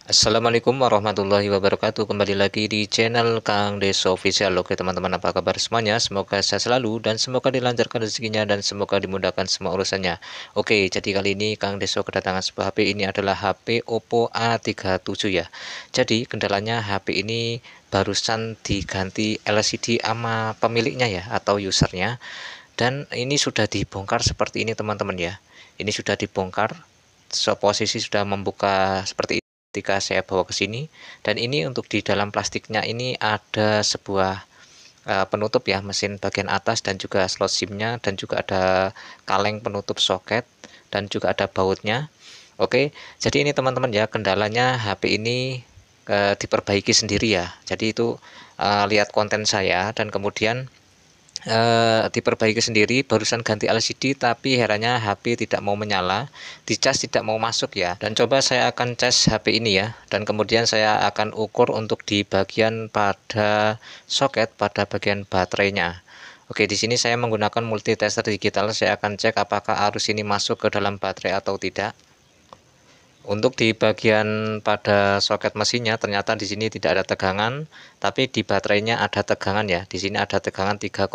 Assalamualaikum warahmatullahi wabarakatuh. Kembali lagi di channel Kang Deso Official. Oke teman-teman, apa kabar semuanya? Semoga sehat selalu dan semoga dilancarkan rezekinya dan semoga dimudahkan semua urusannya. Oke, jadi kali ini Kang Deso kedatangan sebuah HP. Ini adalah HP Oppo A37 ya. Jadi kendalanya HP ini barusan diganti LCD sama pemiliknya ya, atau usernya. Dan ini sudah dibongkar seperti ini teman-teman ya. Ini sudah dibongkar, posisi sudah membuka seperti ini ketika saya bawa ke sini. Dan ini untuk di dalam plastiknya ini ada sebuah penutup ya, mesin bagian atas dan juga slot SIM-nya, dan juga ada kaleng penutup soket dan juga ada bautnya. Oke, jadi ini teman-teman ya, kendalanya HP ini diperbaiki sendiri ya. Jadi itu lihat konten saya dan kemudian diperbaiki sendiri, barusan ganti LCD tapi herannya HP tidak mau menyala, dicas tidak mau masuk ya. Dan coba saya akan cas HP ini ya, dan kemudian saya akan ukur untuk di bagian pada soket, pada bagian baterainya. Oke, di sini saya menggunakan multitester digital. Saya akan cek apakah arus ini masuk ke dalam baterai atau tidak. Untuk di bagian pada soket mesinnya ternyata di sini tidak ada tegangan, tapi di baterainya ada tegangan ya. Di sini ada tegangan 3,4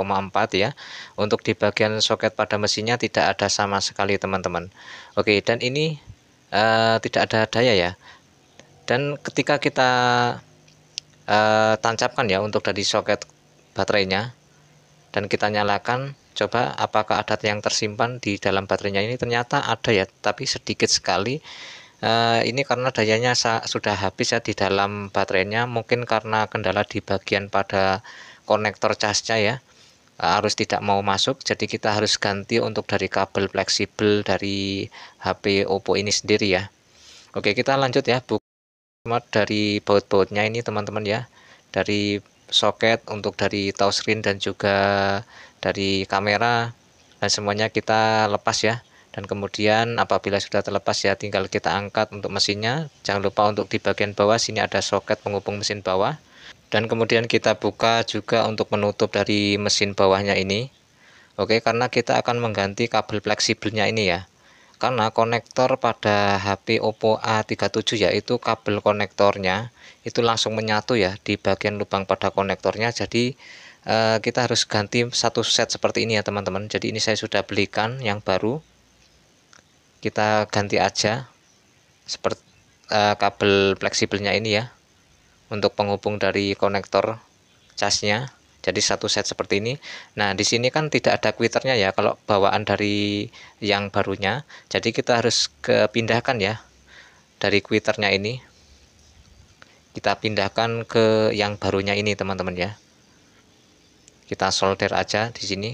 ya. Untuk di bagian soket pada mesinnya tidak ada sama sekali teman-teman. Oke, dan ini tidak ada daya ya. Dan ketika kita tancapkan ya untuk dari soket baterainya dan kita nyalakan, coba apakah ada yang tersimpan di dalam baterainya ini. Ternyata ada ya, tapi sedikit sekali. Ini karena dayanya sudah habis ya di dalam baterainya, mungkin karena kendala di bagian pada konektor casnya ya, arus tidak mau masuk, jadi kita harus ganti untuk dari kabel fleksibel dari HP Oppo ini sendiri ya. Oke, kita lanjut ya, dari baut-bautnya ini teman-teman ya, dari soket, untuk dari touchscreen dan juga dari kamera, dan semuanya kita lepas ya. Dan kemudian apabila sudah terlepas ya, tinggal kita angkat untuk mesinnya. Jangan lupa untuk di bagian bawah sini ada soket penghubung mesin bawah, dan kemudian kita buka juga untuk menutup dari mesin bawahnya ini. Oke, karena kita akan mengganti kabel fleksibelnya ini ya, karena konektor pada HP Oppo A37 ya, itu kabel konektornya itu langsung menyatu ya di bagian lubang pada konektornya. Jadi kita harus ganti satu set seperti ini ya teman-teman. Jadi ini saya sudah belikan yang baru, kita ganti aja seperti kabel fleksibelnya ini ya, untuk penghubung dari konektor casnya. Jadi satu set seperti ini. Nah, di sini kan tidak ada kwiternya ya kalau bawaan dari yang barunya. Jadi kita harus pindahkan ya dari kwiternya ini. Kita pindahkan ke yang barunya ini teman-teman ya. Kita solder aja di sini.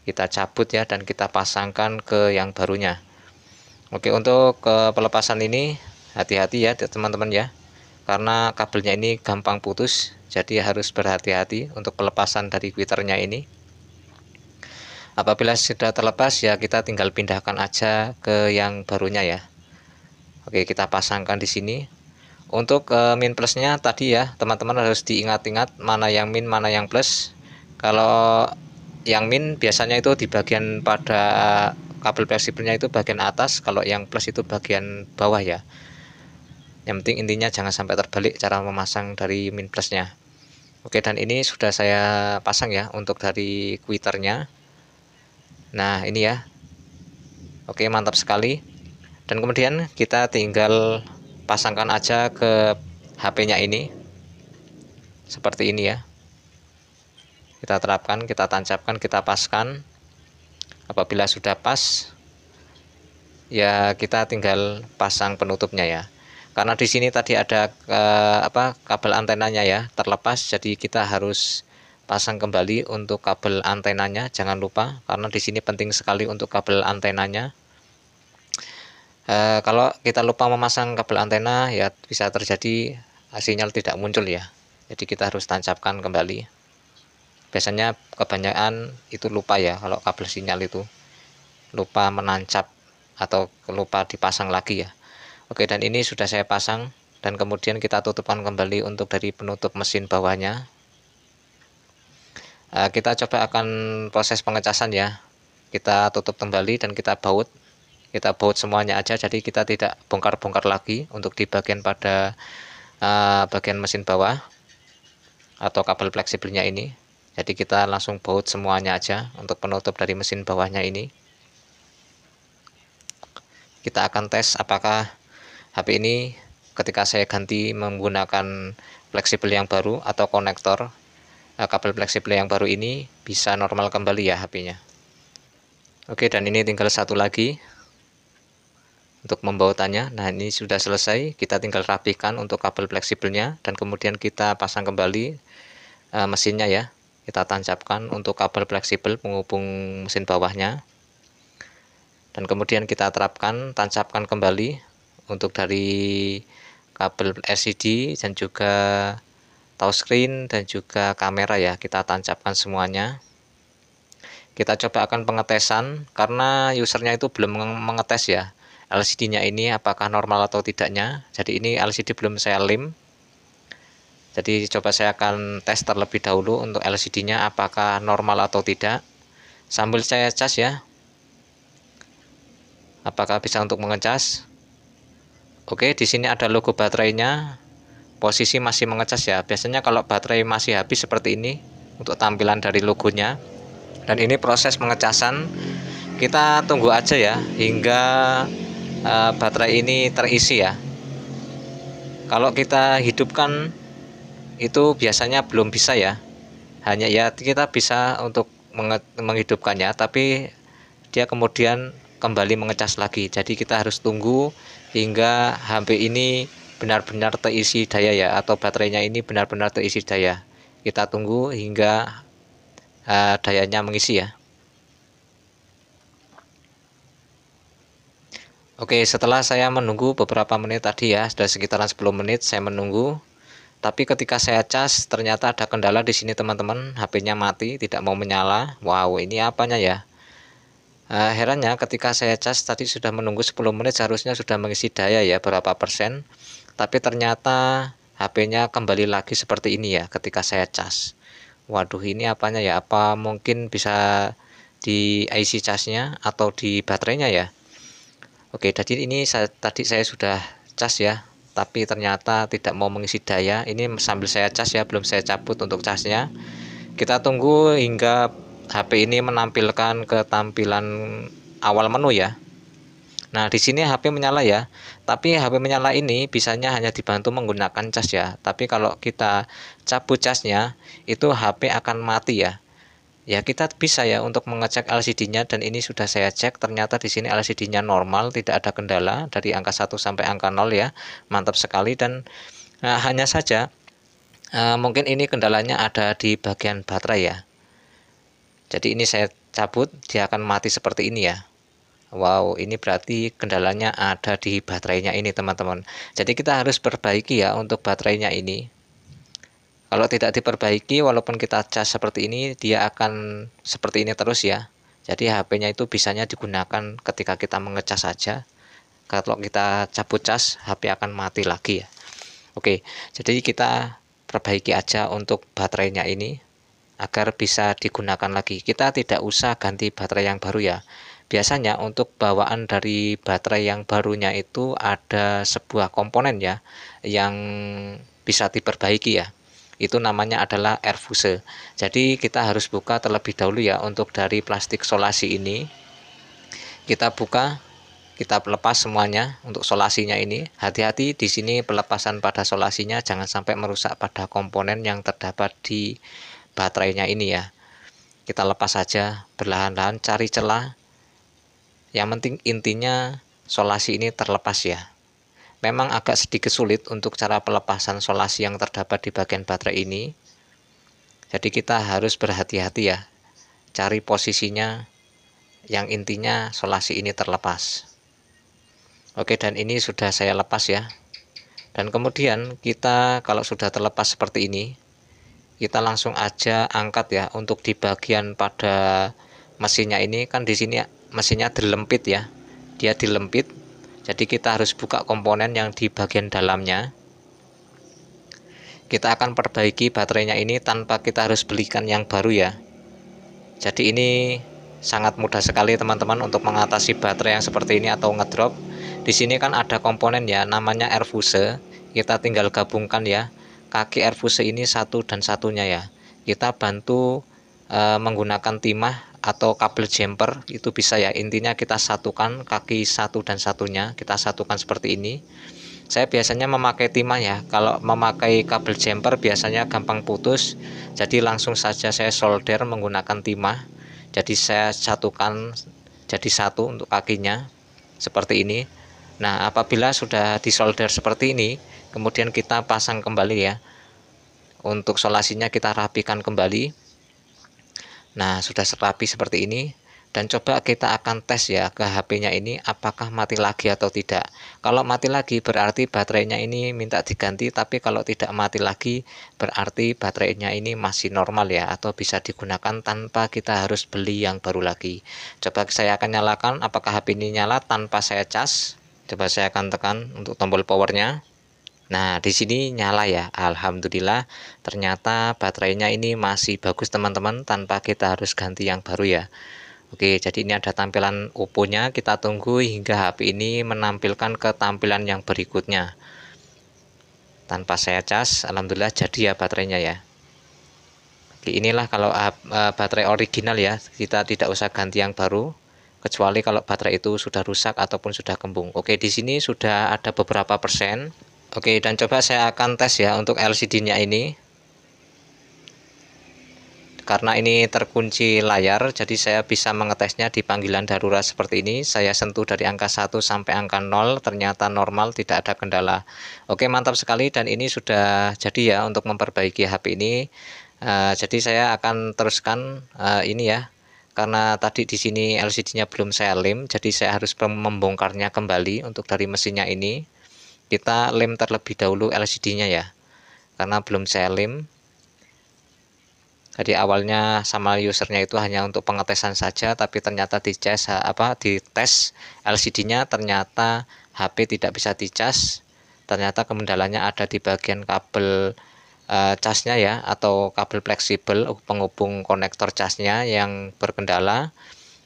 Kita cabut ya dan kita pasangkan ke yang barunya. Oke, untuk pelepasan ini hati-hati ya teman-teman ya, karena kabelnya ini gampang putus, jadi harus berhati-hati untuk pelepasan dari kwiternya ini. Apabila sudah terlepas ya, kita tinggal pindahkan aja ke yang barunya ya. Oke, kita pasangkan di sini. Untuk min plusnya tadi ya teman-teman, harus diingat-ingat mana yang min mana yang plus. Kalau yang min biasanya itu di bagian pada kabel fleksibelnya itu bagian atas, kalau yang plus itu bagian bawah ya. Yang penting intinya jangan sampai terbalik cara memasang dari min plusnya. Oke, dan ini sudah saya pasang ya untuk dari kwiternya. Nah ini ya, oke, mantap sekali. Dan kemudian kita tinggal pasangkan aja ke HP-nya ini seperti ini ya. Kita terapkan, kita tancapkan, kita paskan. Apabila sudah pas ya, kita tinggal pasang penutupnya ya. Karena di sini tadi ada kabel antenanya ya terlepas, jadi kita harus pasang kembali untuk kabel antenanya. Jangan lupa, karena di sini penting sekali untuk kabel antenanya. Kalau kita lupa memasang kabel antena ya, bisa terjadi sinyal tidak muncul ya. Jadi kita harus tancapkan kembali. Biasanya kebanyakan itu lupa ya, kalau kabel sinyal itu lupa menancap atau lupa dipasang lagi ya. Oke, dan ini sudah saya pasang, dan kemudian kita tutupkan kembali untuk dari penutup mesin bawahnya. Kita coba akan proses pengecasan ya. Kita tutup kembali dan kita baut. Kita baut semuanya aja, jadi kita tidak bongkar-bongkar lagi untuk di bagian pada bagian mesin bawah atau kabel fleksibelnya ini. Jadi kita langsung baut semuanya aja untuk penutup dari mesin bawahnya ini. Kita akan tes apakah HP ini ketika saya ganti menggunakan fleksibel yang baru atau konektor kabel fleksibel yang baru ini bisa normal kembali ya HP-nya. Oke, dan ini tinggal satu lagi untuk membautannya. Nah, ini sudah selesai, kita tinggal rapikan untuk kabel fleksibelnya dan kemudian kita pasang kembali mesinnya ya. Kita tancapkan untuk kabel fleksibel penghubung mesin bawahnya. Dan kemudian kita terapkan, tancapkan kembali untuk dari kabel LCD dan juga touchscreen dan juga kamera ya, kita tancapkan semuanya. Kita coba akan pengetesan karena usernya itu belum mengetes ya LCD-nya ini apakah normal atau tidaknya. Jadi ini LCD belum saya lem. Jadi coba saya akan tes terlebih dahulu untuk LCD-nya apakah normal atau tidak. Sambil saya cas ya. Apakah bisa untuk mengecas? Oke, di sini ada logo baterainya. Posisi masih mengecas ya. Biasanya kalau baterai masih habis seperti ini untuk tampilan dari logonya. Dan ini proses pengecasan, kita tunggu aja ya hingga baterai ini terisi ya. Kalau kita hidupkan itu biasanya belum bisa ya, hanya ya kita bisa untuk menghidupkannya, tapi dia kemudian kembali mengecas lagi. Jadi kita harus tunggu hingga HP ini benar-benar terisi daya ya, atau baterainya ini benar-benar terisi daya. Kita tunggu hingga dayanya mengisi ya. Oke, setelah saya menunggu beberapa menit tadi ya, sudah sekitaran 10 menit saya menunggu. Tapi ketika saya cas ternyata ada kendala di sini teman-teman, HP-nya mati, tidak mau menyala. Wow, ini apanya ya? Herannya ketika saya cas tadi sudah menunggu 10 menit seharusnya sudah mengisi daya ya berapa persen. Tapi ternyata HP-nya kembali lagi seperti ini ya ketika saya cas. Waduh, ini apanya ya? Apa mungkin bisa di IC casnya atau di baterainya ya? Oke, jadi ini tadi saya sudah cas ya, tapi ternyata tidak mau mengisi daya. Ini sambil saya cas ya, belum saya cabut untuk casnya. Kita tunggu hingga HP ini menampilkan ketampilan awal menu ya. Nah, di sini HP menyala ya. Tapi HP menyala ini bisanya hanya dibantu menggunakan cas ya. Tapi kalau kita cabut casnya, itu HP akan mati ya. Ya, kita bisa ya untuk mengecek LCD-nya, dan ini sudah saya cek ternyata di sini LCD-nya normal, tidak ada kendala dari angka 1 sampai angka 0 ya. Mantap sekali. Dan hanya saja mungkin ini kendalanya ada di bagian baterai ya. Jadi ini saya cabut, dia akan mati seperti ini ya. Wow, ini berarti kendalanya ada di baterainya ini teman-teman. Jadi kita harus perbaiki ya untuk baterainya ini. Kalau tidak diperbaiki, walaupun kita cas seperti ini, dia akan seperti ini terus ya. Jadi HP-nya itu bisanya digunakan ketika kita mengecas saja. Kalau kita cabut cas, HP akan mati lagi ya. Oke, jadi kita perbaiki aja untuk baterainya ini agar bisa digunakan lagi. Kita tidak usah ganti baterai yang baru ya. Biasanya untuk bawaan dari baterai yang barunya itu ada sebuah komponen ya yang bisa diperbaiki ya. Itu namanya adalah air fuse. Jadi kita harus buka terlebih dahulu ya untuk dari plastik solasi ini. Kita buka, kita lepas semuanya untuk solasinya ini. Hati-hati di sini pelepasan pada solasinya jangan sampai merusak pada komponen yang terdapat di baterainya ini ya. Kita lepas saja perlahan-lahan, cari celah. Yang penting intinya solasi ini terlepas ya. Memang agak sedikit sulit untuk cara pelepasan solasi yang terdapat di bagian baterai ini. Jadi kita harus berhati-hati ya. Cari posisinya yang intinya solasi ini terlepas. Oke, dan ini sudah saya lepas ya. Dan kemudian kita kalau sudah terlepas seperti ini, kita langsung aja angkat ya untuk di bagian pada mesinnya ini. Kan di sini mesinnya dilempit ya. Dia dilempit. Jadi kita harus buka komponen yang di bagian dalamnya. Kita akan perbaiki baterainya ini tanpa kita harus belikan yang baru ya. Jadi ini sangat mudah sekali teman-teman untuk mengatasi baterai yang seperti ini atau ngedrop. Di sini kan ada komponen ya, namanya air fuse. Kita tinggal gabungkan ya, kaki air fuse ini satu dan satunya ya. Kita bantu menggunakan timah atau kabel jumper, itu bisa ya. Intinya kita satukan kaki satu dan satunya, kita satukan seperti ini. Saya biasanya memakai timah ya. Kalau memakai kabel jumper biasanya gampang putus, jadi langsung saja saya solder menggunakan timah. Jadi saya satukan jadi satu untuk kakinya seperti ini. Nah, apabila sudah disolder seperti ini, kemudian kita pasang kembali ya. Untuk solasinya kita rapikan kembali. Nah, sudah rapi seperti ini, dan coba kita akan tes ya ke HP-nya ini apakah mati lagi atau tidak. Kalau mati lagi berarti baterainya ini minta diganti, tapi kalau tidak mati lagi berarti baterainya ini masih normal ya, atau bisa digunakan tanpa kita harus beli yang baru lagi. Coba saya akan nyalakan apakah HP ini nyala tanpa saya cas. Coba saya akan tekan untuk tombol powernya. Nah, di sini nyala ya. Alhamdulillah, ternyata baterainya ini masih bagus teman-teman, tanpa kita harus ganti yang baru ya. Oke, jadi ini ada tampilan Oppo-nya. Kita tunggu hingga HP ini menampilkan ketampilan yang berikutnya. Tanpa saya cas, alhamdulillah jadi ya baterainya ya. Oke, inilah kalau baterai original ya. Kita tidak usah ganti yang baru, kecuali kalau baterai itu sudah rusak ataupun sudah kembung. Oke, di sini sudah ada beberapa persen. Oke, dan coba saya akan tes ya untuk LCD-nya ini. Karena ini terkunci layar, jadi saya bisa mengetesnya di panggilan darurat seperti ini. Saya sentuh dari angka 1 sampai angka 0, ternyata normal, tidak ada kendala. Oke, mantap sekali, dan ini sudah jadi ya untuk memperbaiki HP ini. Jadi saya akan teruskan ini ya. Karena tadi di sini LCD-nya belum saya lem, jadi saya harus membongkarnya kembali untuk dari mesinnya ini. Kita lem terlebih dahulu LCD-nya ya, karena belum saya lem. Jadi awalnya sama usernya itu hanya untuk pengetesan saja, tapi ternyata dites LCD-nya, ternyata HP tidak bisa dicas. Ternyata kendalanya ada di bagian kabel casnya ya, atau kabel fleksibel penghubung konektor casnya yang berkendala.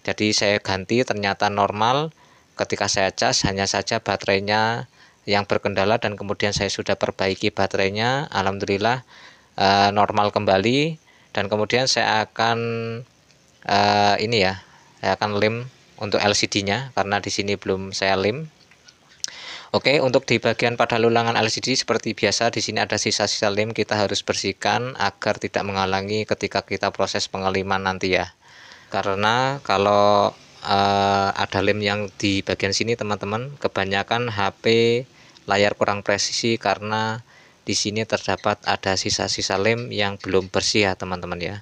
Jadi saya ganti, ternyata normal. Ketika saya cas, hanya saja baterainya yang berkendala, dan kemudian saya sudah perbaiki baterainya, alhamdulillah normal kembali. Dan kemudian saya akan ini ya, saya akan lem untuk LCD-nya karena di sini belum saya lem. Oke, untuk di bagian pada lulangan LCD seperti biasa, di sini ada sisa-sisa lem, kita harus bersihkan agar tidak menghalangi ketika kita proses pengeliman nanti ya. Karena kalau ada lem yang di bagian sini teman-teman, kebanyakan HP layar kurang presisi karena di sini terdapat ada sisa-sisa lem yang belum bersih ya teman-teman ya.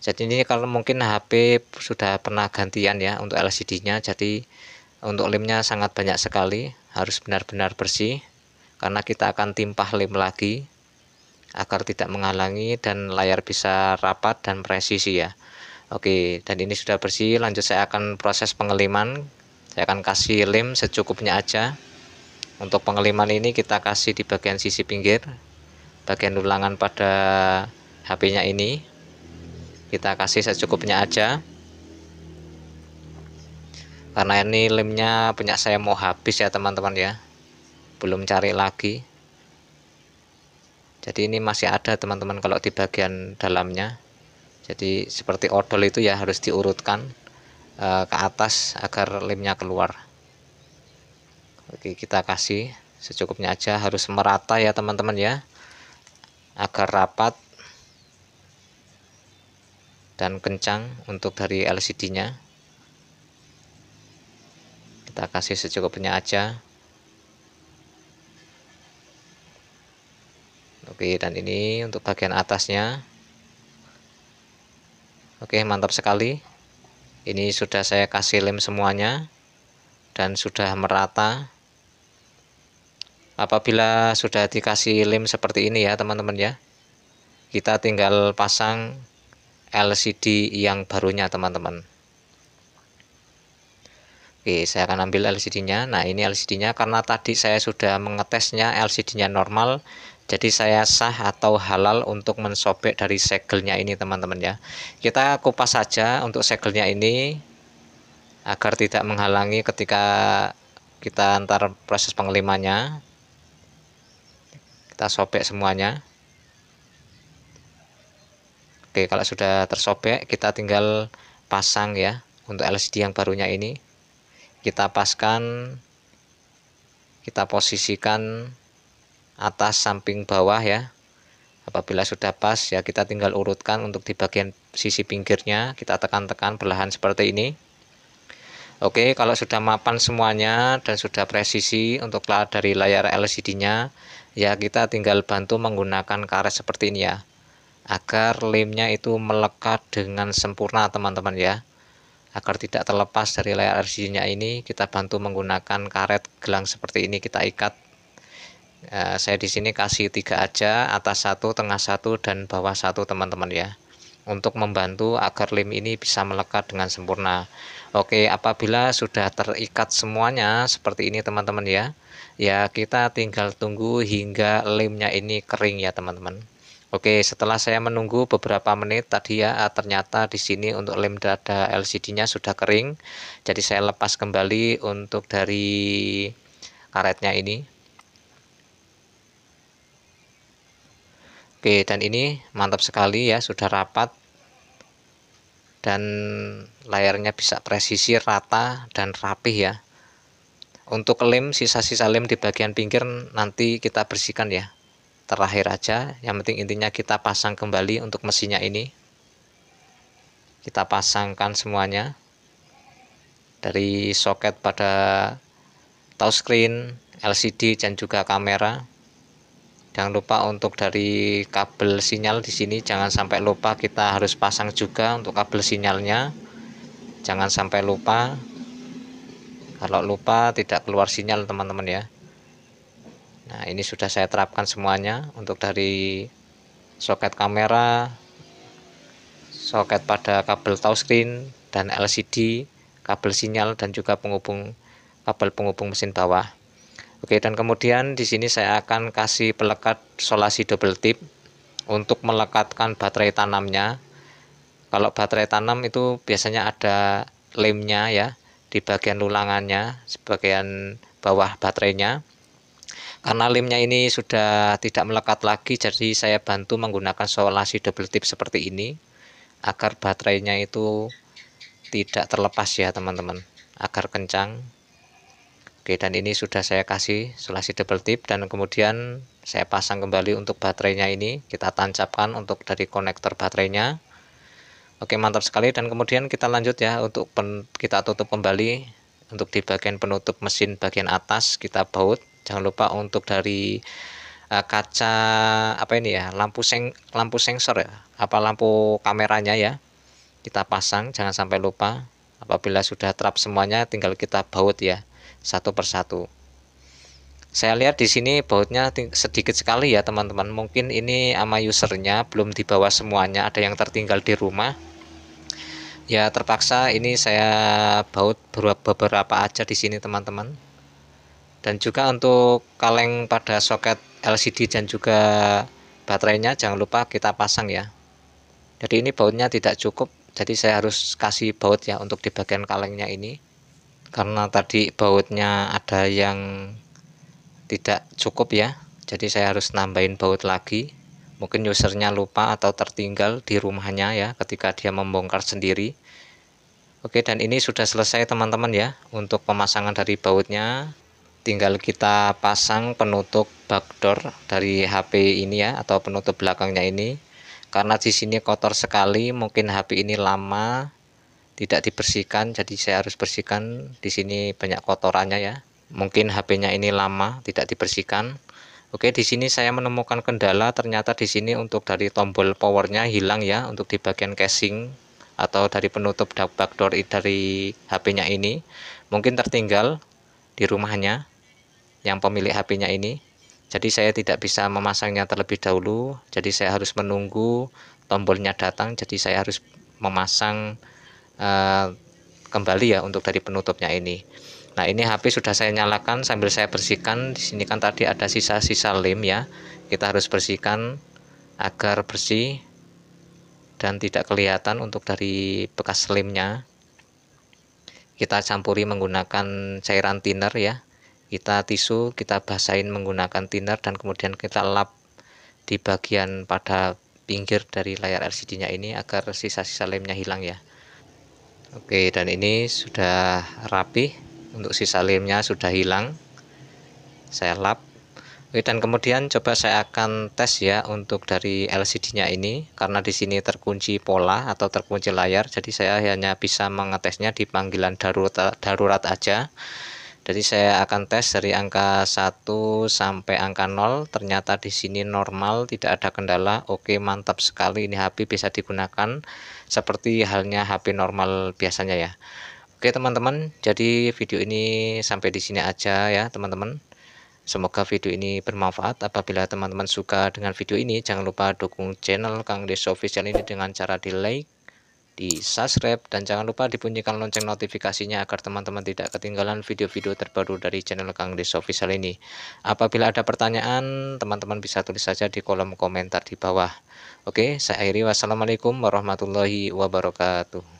Jadi ini kalau mungkin HP sudah pernah gantian ya untuk LCD-nya, jadi untuk lemnya sangat banyak sekali, harus benar-benar bersih karena kita akan timpah lem lagi agar tidak menghalangi dan layar bisa rapat dan presisi ya. Oke, dan ini sudah bersih. Lanjut saya akan proses pengeliman. Saya akan kasih lem secukupnya aja. Untuk pengeliman ini kita kasih di bagian sisi pinggir, bagian ulangan pada HP-nya ini. Kita kasih secukupnya aja. Karena ini lemnya punya saya mau habis ya teman-teman ya. Belum cari lagi. Jadi ini masih ada teman-teman kalau di bagian dalamnya. Jadi seperti odol itu ya, harus diurutkan ke atas agar lemnya keluar. Oke, kita kasih secukupnya aja, harus merata ya teman-teman ya, agar rapat dan kencang untuk dari LCD-nya. Kita kasih secukupnya aja. Oke, dan ini untuk bagian atasnya. Oke, mantap sekali. Ini sudah saya kasih lem semuanya dan sudah merata. Apabila sudah dikasih lem seperti ini ya teman-teman ya, kita tinggal pasang LCD yang barunya teman-teman. Oke, saya akan ambil LCD-nya. Nah, ini LCD-nya karena tadi saya sudah mengetesnya LCD-nya normal, jadi saya sah atau halal untuk mensobek dari segelnya ini, teman-teman ya. Kita kupas saja untuk segelnya ini agar tidak menghalangi ketika kita antar proses pengelimannya. Kita sobek semuanya. Oke, kalau sudah tersobek, kita tinggal pasang ya untuk LCD yang barunya ini. Kita paskan, kita posisikan atas samping bawah ya. Apabila sudah pas ya, kita tinggal urutkan untuk di bagian sisi pinggirnya, kita tekan-tekan perlahan seperti ini. Oke, kalau sudah mapan semuanya dan sudah presisi untuk dari layar LCD-nya, ya kita tinggal bantu menggunakan karet seperti ini ya, agar lemnya itu melekat dengan sempurna, teman-teman ya. Agar tidak terlepas dari layar LCD-nya ini, kita bantu menggunakan karet gelang seperti ini, kita ikat. Saya di sini kasih 3 aja, atas 1, tengah 1, dan bawah 1, teman-teman ya, untuk membantu agar lem ini bisa melekat dengan sempurna. Oke, apabila sudah terikat semuanya seperti ini, teman-teman ya, ya kita tinggal tunggu hingga lemnya ini kering ya, teman-teman. Oke, setelah saya menunggu beberapa menit tadi ya, ternyata di sini untuk lem dada LCD-nya sudah kering. Jadi saya lepas kembali untuk dari karetnya ini. Oke, dan ini mantap sekali ya, sudah rapat dan layarnya bisa presisi, rata, dan rapih ya. Untuk lem, sisa-sisa lem di bagian pinggir nanti kita bersihkan ya, terakhir aja. Yang penting intinya kita pasang kembali untuk mesinnya ini. Kita pasangkan semuanya dari soket pada touchscreen, LCD, dan juga kamera. Jangan lupa untuk dari kabel sinyal di sini, jangan sampai lupa, kita harus pasang juga untuk kabel sinyalnya. Jangan sampai lupa, kalau lupa tidak keluar sinyal, teman-teman ya. Nah, ini sudah saya terapkan semuanya untuk dari soket kamera, soket pada kabel touchscreen dan LCD, kabel sinyal, dan juga kabel penghubung mesin bawah. Oke, dan kemudian di sini saya akan kasih pelekat solasi double tip untuk melekatkan baterai tanamnya. Kalau baterai tanam itu biasanya ada lemnya ya di bagian lulangannya, sebagian bawah baterainya. Karena lemnya ini sudah tidak melekat lagi, jadi saya bantu menggunakan solasi double tip seperti ini agar baterainya itu tidak terlepas ya, teman-teman, agar kencang. Oke, dan ini sudah saya kasih solasi double tip, dan kemudian saya pasang kembali untuk baterainya ini, kita tancapkan untuk dari konektor baterainya. Oke, mantap sekali. Dan kemudian kita lanjut ya, untuk kita tutup kembali untuk di bagian penutup mesin bagian atas, kita baut. Jangan lupa untuk dari kaca apa ini ya, lampu sensor ya, apa lampu kameranya ya, kita pasang, jangan sampai lupa. Apabila sudah terap semuanya, tinggal kita baut ya, satu persatu. Saya lihat di sini bautnya sedikit sekali ya, teman-teman. Mungkin ini sama usernya belum dibawa semuanya, ada yang tertinggal di rumah. Ya terpaksa ini saya baut beberapa aja di sini, teman-teman. Dan juga untuk kaleng pada soket LCD dan juga baterainya jangan lupa kita pasang ya. Jadi ini bautnya tidak cukup, jadi saya harus kasih baut ya untuk di bagian kalengnya ini. Karena tadi bautnya ada yang tidak cukup ya, jadi saya harus nambahin baut lagi. Mungkin usernya lupa atau tertinggal di rumahnya ya ketika dia membongkar sendiri. Oke, dan ini sudah selesai, teman-teman ya, untuk pemasangan dari bautnya. Tinggal kita pasang penutup backdoor dari HP ini ya, atau penutup belakangnya ini. Karena di sini kotor sekali, mungkin HP ini lama tidak dibersihkan, jadi saya harus bersihkan. Di sini banyak kotorannya ya. Mungkin HP-nya ini lama tidak dibersihkan. Oke, di sini saya menemukan kendala, ternyata di sini untuk dari tombol powernya hilang ya, untuk di bagian casing atau dari penutup backdoor dari HP-nya ini. Mungkin tertinggal di rumahnya yang pemilik HP-nya ini. Jadi saya tidak bisa memasangnya terlebih dahulu. Jadi saya harus menunggu tombolnya datang. Jadi saya harus memasang kembali ya untuk dari penutupnya ini. Nah, ini HP sudah saya nyalakan sambil saya bersihkan. Di sini kan tadi ada sisa-sisa lem ya. Kita harus bersihkan agar bersih dan tidak kelihatan untuk dari bekas lemnya. Kita campuri menggunakan cairan thinner ya. Kita tisu, kita basahin menggunakan thinner dan kemudian kita lap di bagian pada pinggir dari layar LCD-nya ini agar sisa-sisa lemnya hilang ya. Oke, dan ini sudah rapi, untuk sisa lemnya sudah hilang. Saya lap. Oke, dan kemudian coba saya akan tes ya untuk dari LCD-nya ini, karena di sini terkunci pola atau terkunci layar, jadi saya hanya bisa mengetesnya di panggilan darurat aja. Jadi saya akan tes dari angka 1 sampai angka 0. Ternyata di sini normal, tidak ada kendala. Oke, mantap sekali, ini HP bisa digunakan seperti halnya HP normal biasanya ya. Oke teman-teman, jadi video ini sampai di sini aja ya teman-teman. Semoga video ini bermanfaat. Apabila teman-teman suka dengan video ini, jangan lupa dukung channel Kang Deso Official ini dengan cara di like, di subscribe, dan jangan lupa dibunyikan lonceng notifikasinya agar teman-teman tidak ketinggalan video-video terbaru dari channel Kang Deso Official ini. Apabila ada pertanyaan, teman-teman bisa tulis saja di kolom komentar di bawah. Oke, saya akhiri. Wassalamualaikum warahmatullahi wabarakatuh.